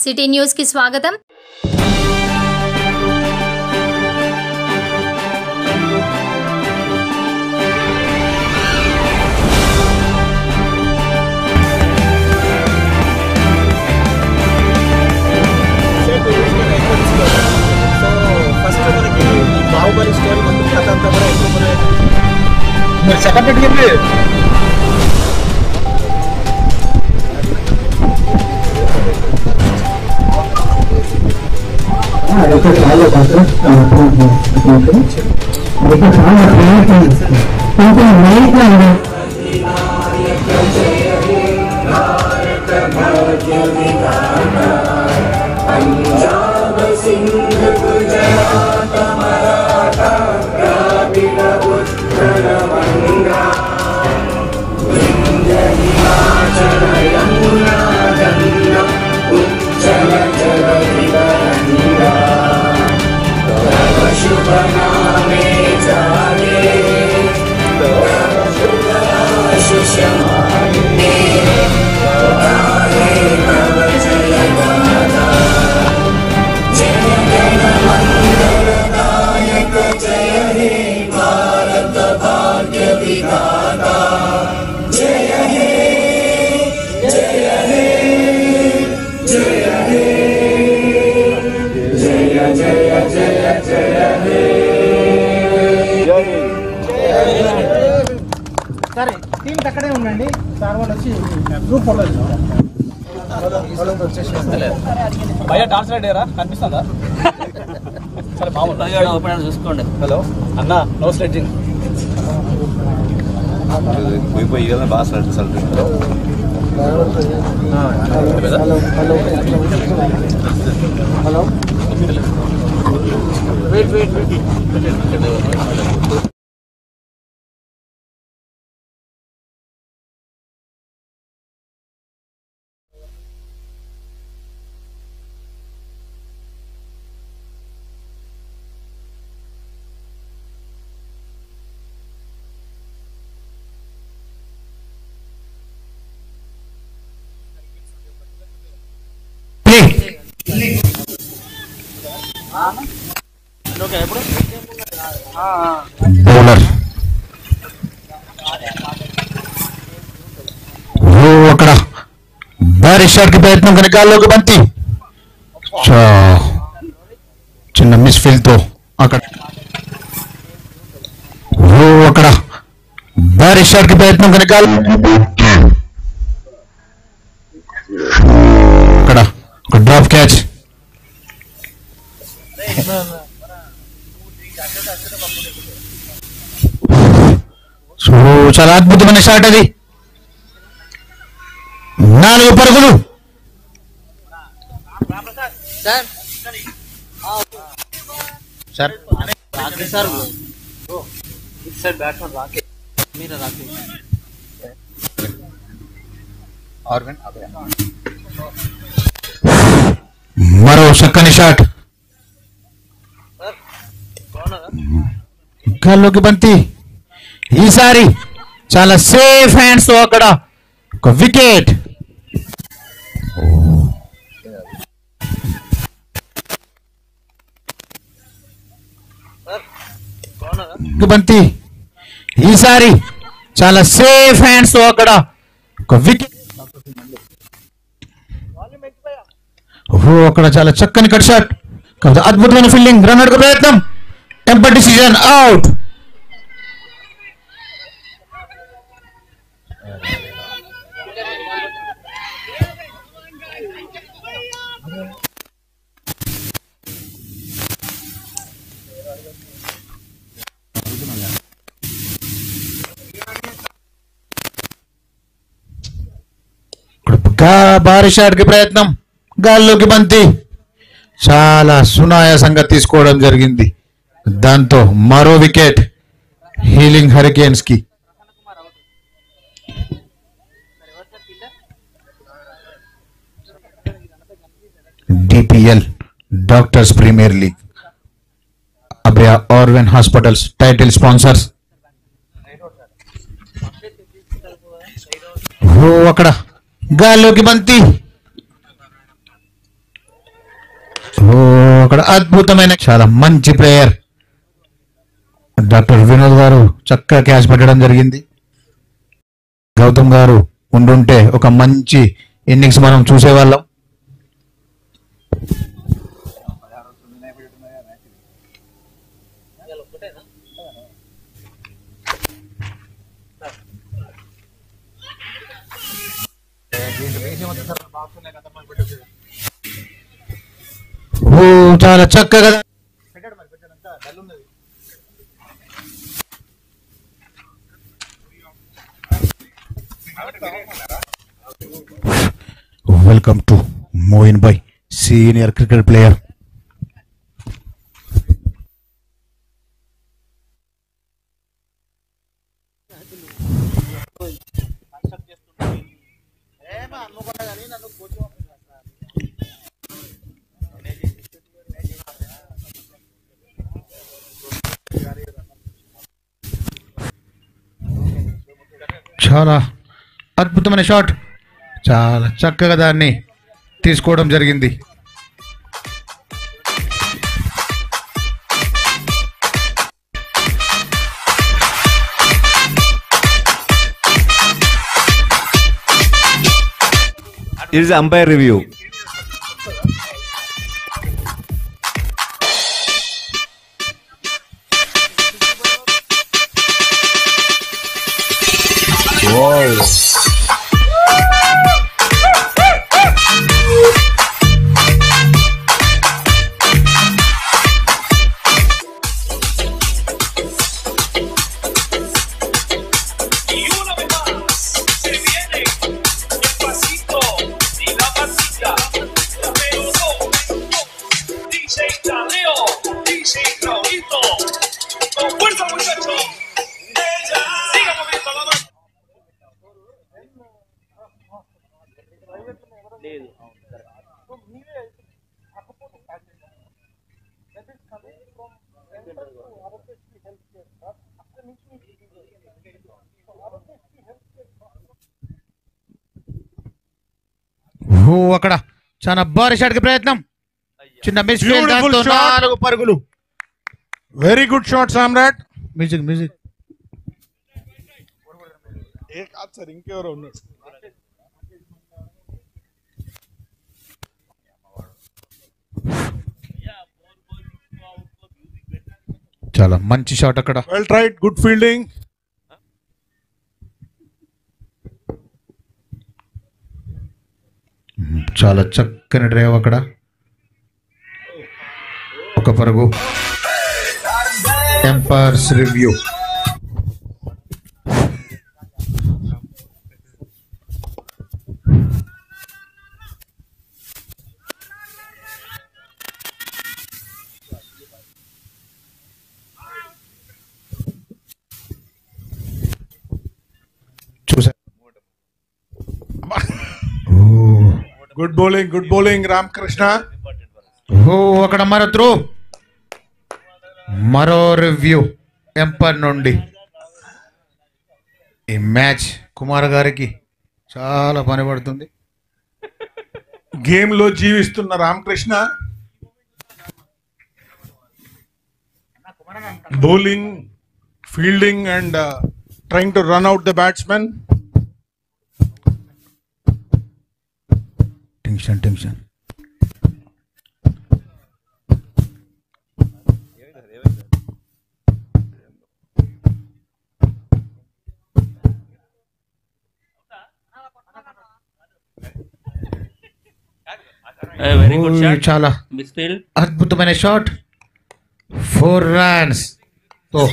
City news కి స్వాగతం. Baahubali story మొత్తం కథ అంతా కూడా మీరు సెకండ్ పెట్టుకుంది సరే టీం అక్కడే ఉండండి. సార్ వాళ్ళు వచ్చి గ్రూప్ ఫోటో భయ డాన్స్ రైడేరా కనిపిస్తుందా? సరే మామూలు చూసుకోండి. హలో అన్న నో స్లెడ్జింగ్ పోయి కదా బాగా సల్ట్ హలో వెయిట్ బౌలర్ అక్కడ భారీ షాట్ కి ప్రయత్నం కానీ గాల్లోకి బంతి చిన్న మిస్ ఫీల్ తో అక్కడ అక్కడ భారీ షాట్ కి ప్రయత్నం కానీ గాల్ అక్కడ ఒక డ్రాప్ క్యాచ్. చాలా అద్భుతమైన షాట్ అది. 4 పరుగులు. మరో చక్కని షాట్ గాల్లోకి బంతి. ఈసారి చాలా సేఫ్ హ్యాండ్స్ తో అక్కడ ఒక వికెట్. బంతి ఈసారి చాలా సేఫ్ హ్యాండ్స్ తో అక్కడ ఒక వికెట్. అక్కడ చాలా చక్కని కట్ షాట్. అద్భుతమైన ఫీల్డింగ్. రన్ అవుట్ ప్రయత్నం. Temper decision out. భారీ షాట్ కి ప్రయత్నం. గాల్లోకి బంతి. చాలా సునాయాసంగా తీసుకోవడం జరిగింది. దాంతో మరో వికెట్ హీలింగ్ హరికేన్స్ కి. డిపిఎల్ డాక్టర్స్ ప్రీమియర్ లీగ్ అభయ ఆర్వెన్ హాస్పిటల్స్ టైటిల్ స్పాన్సర్స్. అక్కడ గాల్లోకి బంతి. అక్కడ అద్భుతమైన చాలా మంచి ప్లేయర్ డాక్టర్ వినోద్ గారు చక్కగా క్యాచ్ పెట్టడం జరిగింది. గౌతమ్ గారు ఉండుంటే ఒక మంచి ఇన్నింగ్స్ మనం చూసేవాళ్ళం. చాలా చక్కగా welcome to Moin bhai, senior cricket player. చాలా అద్భుతమైన షాట్, చాలా చక్కగా దాన్ని తీసుకోవడం జరిగింది. It is umpire review. Wow. అక్కడ చాలా భారీ షాట్ కి ప్రయత్నం, చిన్న మిస్ ఫీల్డ్, దాంతో 4 పరుగులు. Very good shot Samrat. Music music. Sir ఇంకెవరో ఉన్నాడు. చాలా మంచి షాట్ అక్కడ. Well tried, good fielding. చాలా చక్కని డ్రైవ్ అక్కడ, 1 పరుగు. Umpire's review. చూసా. Good bowling Ramakrishna. అక్కడ మరో త్రో, మరో రివ్యూ ఎంపైర్ నుండి. ఈ మ్యాచ్ కుమార్ గారికి చాలా పని పడుతుంది. గేమ్ లో జీవిస్తున్న Ramakrishna bowling, fielding and trying to run out the batsmen. Tension. Very good shot, చాలా మిస్ ఫీల్డ్. అద్భుతమైన షాట్, 4 runs తో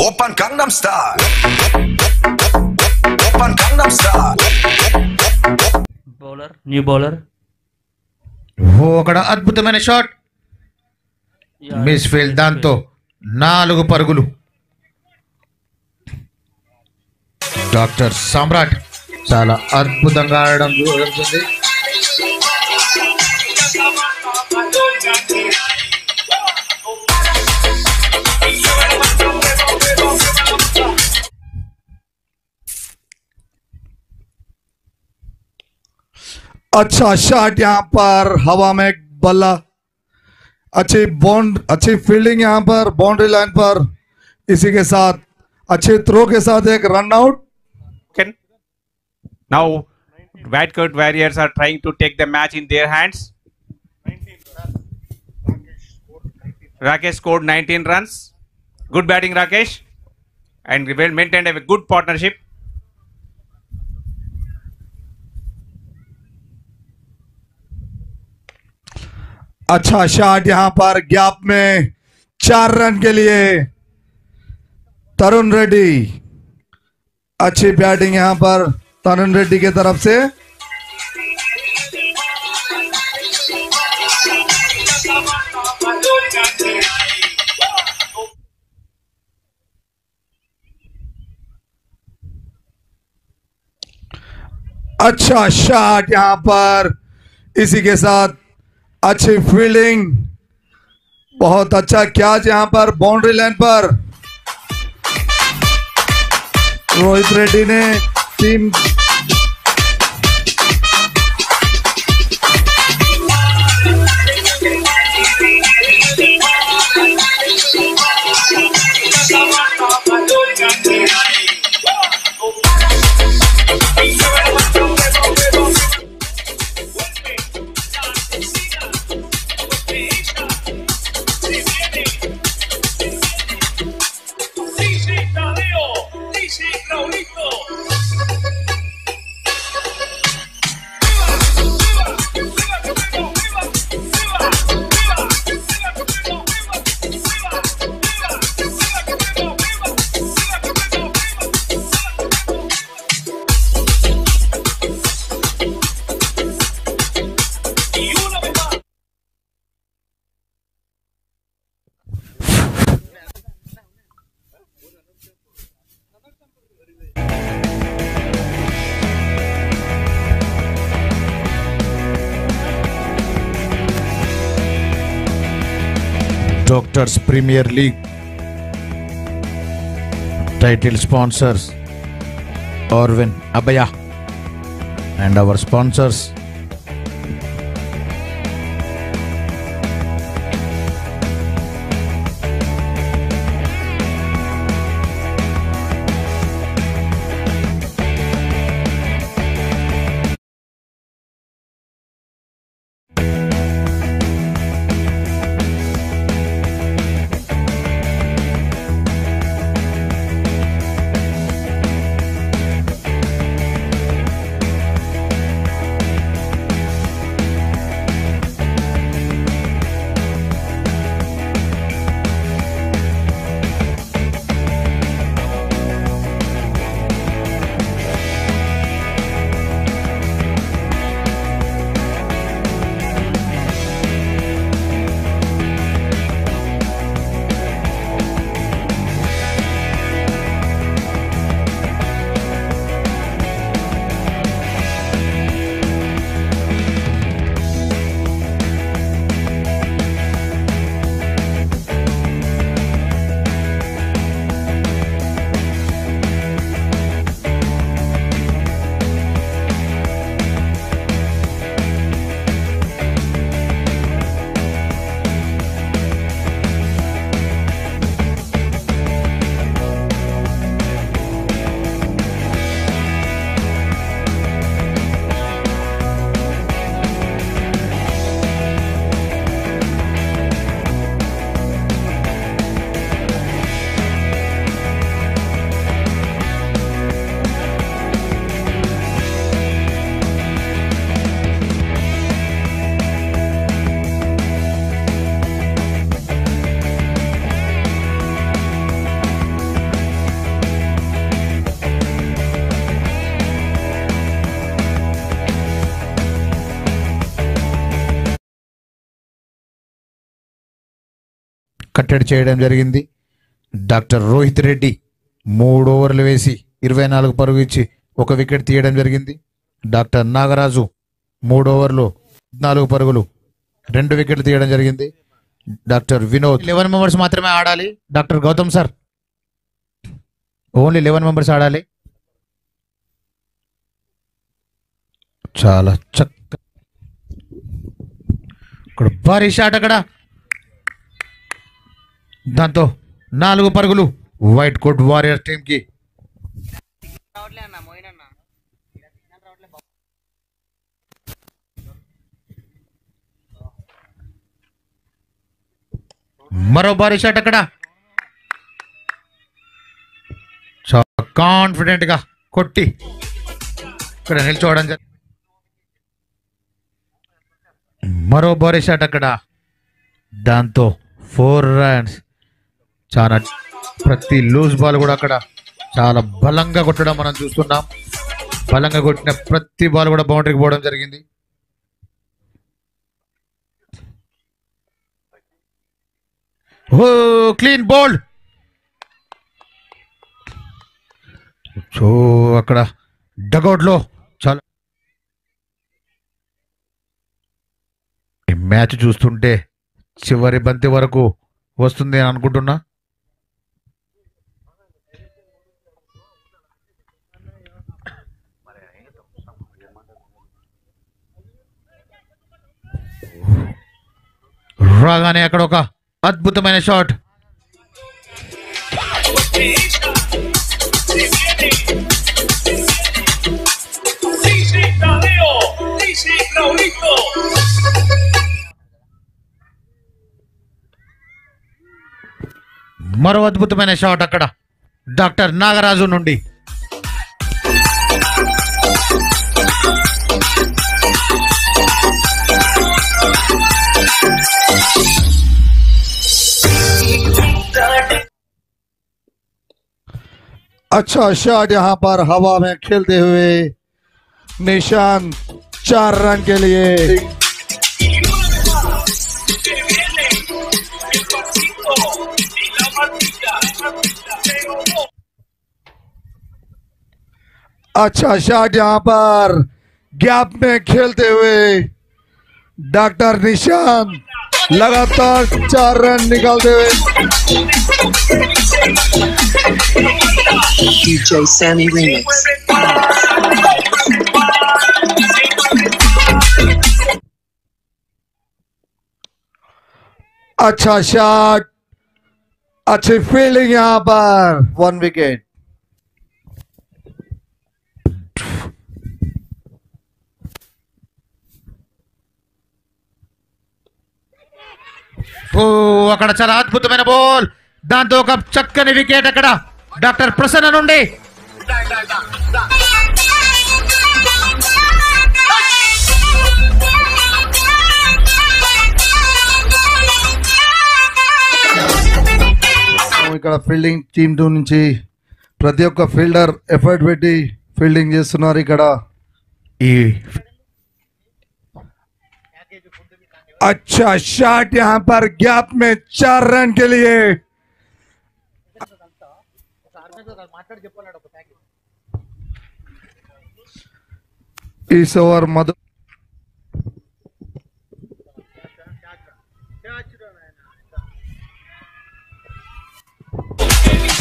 Open Gangnam Style. Open Gangnam Style. Bowler, new bowler. అక్కడ అద్భుతమైన షాట్, మిస్ ఫీల్డ్, దాంతో 4 పరుగులు. డాక్టర్ సామ్రాట్ చాలా అద్భుతంగా ఆడడం జరుగుతుంది. अच्छा शॉट यहाँ पर हवा में बल्ला, अच्छी फील्डिंग यहाँ पर बाउंड्री लाइन पर। इसी के साथ अच्छे थ्रो के साथ एक run out. Now, White Coat Warriors are trying to take the match in their hands. Rakesh scored 19 runs. Good batting, Rakesh, and well maintained a good partnership. अच्छा शॉट यहाँ पर गैप में 4 रन के लिए तरुण रेड्डी। अच्छी बैटिंग यहाँ पर तरुण रेड्डी की तरफ से। अच्छा शॉट यहाँ पर, इसी के साथ अच्छी फील्डिंग, बहुत अच्छा कैच यहाँ पर बाउंड्री लाइन पर। रोहित रेड्डी ने team Doctors Premier League. Title sponsors Orvin Abaya and our sponsors కట్టడి చేయడం జరిగింది. డాక్టర్ రోహిత్ రెడ్డి 3 ఓవర్లు వేసి 24 పరుగు ఇచ్చి 1 వికెట్ తీయడం జరిగింది. డాక్టర్ నాగరాజు 3 ఓవర్లు 14 పరుగులు 2 వికెట్లు తీయడం జరిగింది. డాక్టర్ వినోద్ 11 మెంబర్స్ మాత్రమే ఆడాలి. Doctor Gautam sir only 11 members ఆడాలి. చాలా చక్కగా ఇక్కడ భారీ షాట్ అక్కడ, దాంతో 4 పరుగులు వైట్ కోట్ వారియర్ టీమ్ కి. మరో భారీ షాట్ అక్కడ, చాలా కాన్ఫిడెంట్ గా కొట్టి ఇక్కడ నిల్చోవడం జరిగింది. మరో భారీ షాట్ అక్కడ, దాంతో 4 రన్స్. చాలా ప్రతి లూజ్ బాల్ కూడా అక్కడ చాలా బలంగా కొట్టడం మనం చూస్తున్నాం. బలంగా కొట్టిన ప్రతి బాల్ కూడా బౌండరీకి పోవడం జరిగింది. ఓ క్లీన్ బౌల్డ్. సో అక్కడ డగౌట్ లో చాలా ఈ మ్యాచ్ చూస్తుంటే చివరి బంతి వరకు వస్తుంది అని అనుకుంటున్నా. రాగానే అక్కడ ఒక అద్భుతమైన షాట్. మరో అద్భుతమైన షాట్ అక్కడ డాక్టర్ నాగరాజు నుండి. अच्छा शॉट यहाँ पर हवा में खेलते हुए निशान 4 रन के लिए. अच्छा शॉट यहाँ पर गैप में खेलते हुए डॉक्टर निशान लगातार 4 रन निकालते हुए. DJ Sammy Remix. अच्छा शॉट, अच्छी फील्डिंग यहाँ पर, 1 विकेट. ఓ అక్కడ చాలా అద్భుతమైన బాల్, దాంతో ఒక చక్కని వికెట్ అక్కడ డాక్టర్ ప్రసన్న నుండి. ఇక్కడ ఫీల్డింగ్ టీమ్ నుంచి ప్రతి ఒక్క ఫీల్డర్ ఎఫర్ట్ పెట్టి ఫీల్డింగ్ చేస్తున్నారు. ఇక్కడ ఈ अच्छा शॉट यहाँ पर गैप में 4 रन के लिए. इस ओवर मधु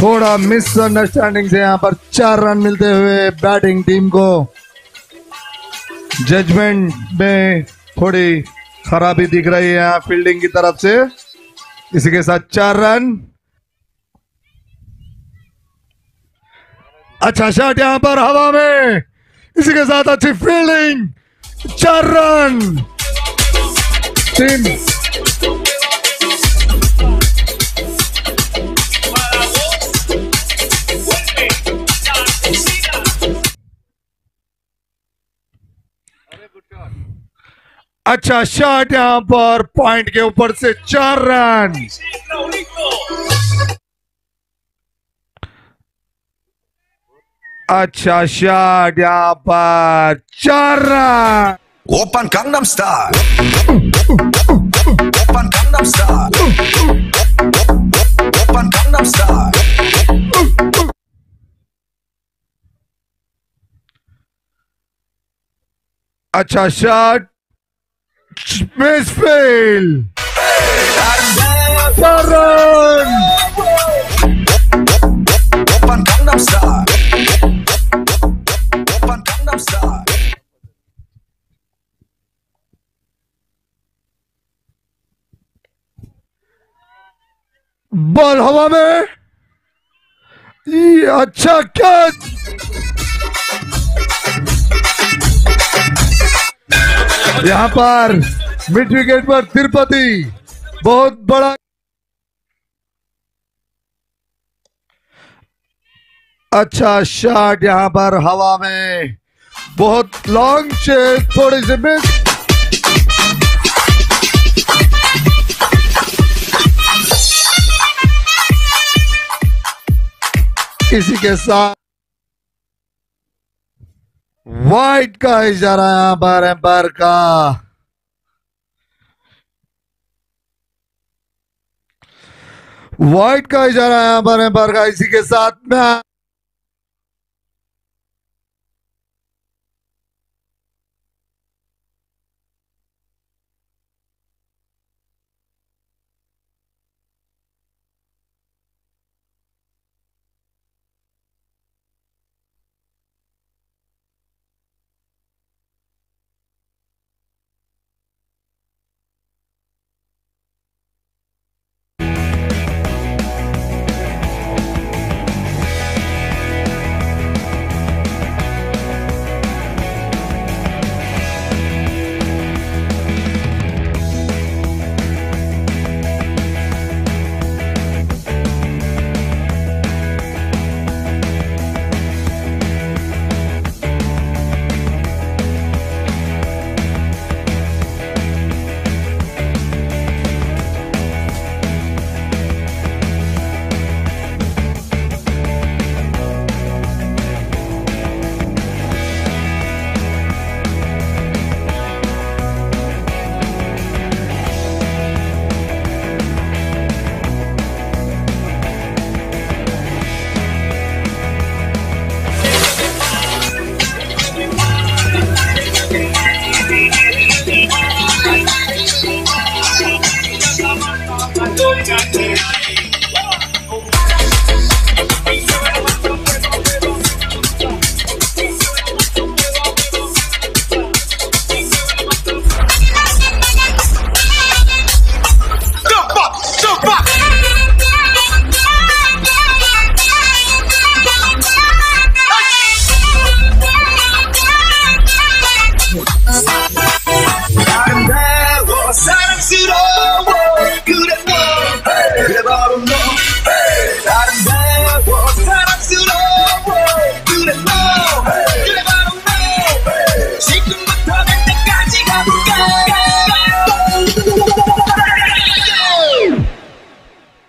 थोड़ा मिसअंडरस्टैंडिंग से यहाँ पर 4 रन मिलते हुए बैटिंग टीम को. जजमेंट में थोड़ी खराबी दिख रही है यहाँ फील्डिंग की तरफ से. इसी के साथ 4 रन. अच्छा शॉट यहाँ पर हवा में, इसी के साथ अच्छी फील्डिंग, 4 रन. टीम अच्छा शॉट यहाँ पर पॉइंट के ऊपर से 4 रन. अच्छा शॉट यहाँ पर 4 run. Open Gangnam Style. Open Gangnam Style. Open Gangnam Style. अच्छा shot, misfield, 4 run. Open Gangnam Style. Open Gangnam Style. Ball हवा में, ये अच्छा कैच। यहां पर मिड विकेट पर तिरुपति बहुत बड़ा अच्छा शॉट, यहां पर हवा में बहुत लॉन्ग चेस, थोड़ी सी मिस। इसी के साथ वाइड का इशारा यहां पर एम्पायर का। वाइड का इशारा यहां पर एम्पायर का। इसी के साथ में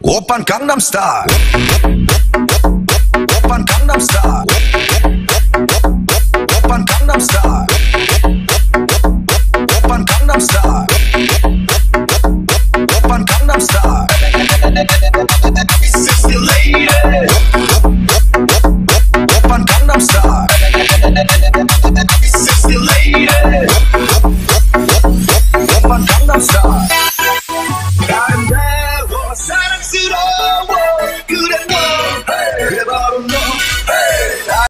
Oppan Gangnam Style. Oppan Gangnam Style. Oppan Gangnam Style. Oppan Gangnam Style. Oppan Gangnam Style. Sexy lady. Oppan Gangnam Style. Sexy lady.